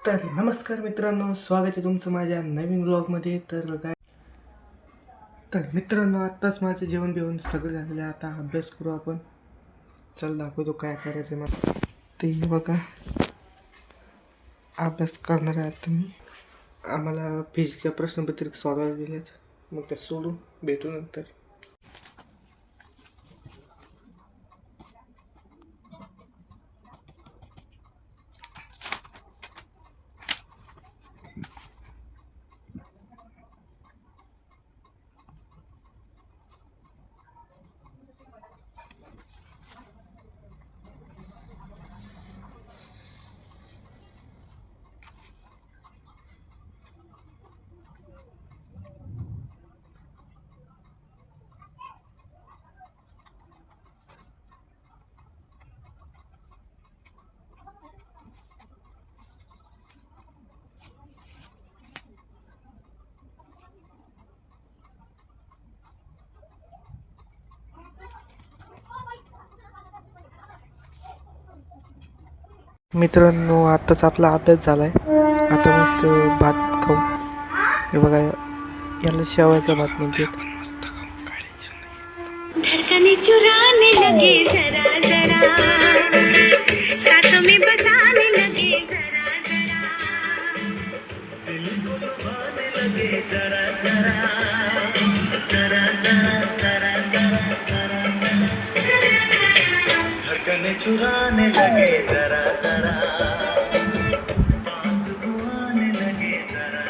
तर नमस्कार मित्रांनो, स्वागत आहे तुमचं माझ्या नवीन ब्लॉगमध्ये. तर मित्रांनो, आत्ताच माझं जेवण बिवून सगळं झालेलं आहे. आता अभ्यास करू आपण. चल दाखवतो काय करायचं आहे मला. ते बघा, अभ्यास करणार आहे आता मी. आम्हाला फिजिक्सच्या प्रश्नपत्रिका सोडवायला दिल्याच, मग त्या सोडू, भेटू नंतर. मित्रांनो, आत्ताच आपला अभ्यास झाला आहे. आता मस्त भात खाऊ. हे बघा, याला शेवायचा भात म्हणतात. धड़कने चुराने लगे जरा जरा, साथों में बसाने लगे जरा जरा, दिल को लुभाने लगे जरा जरा, जरा जरा जरा जरा, धड़कने चुराने लगे जरा जरा, बात हुआने लगे जरा.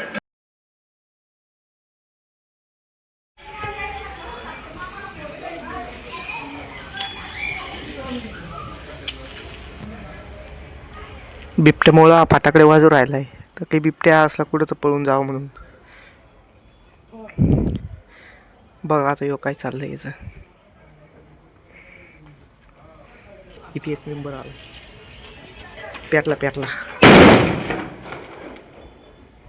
बिबट्यामुळं हा फाटाकडे वाजू राहिला आहे. तर काही बिबट्या असला कुठं तर पळून जावं म्हणून. बघा आता यो काय चाललंय याचं. किती एक नंबर आला. पेटला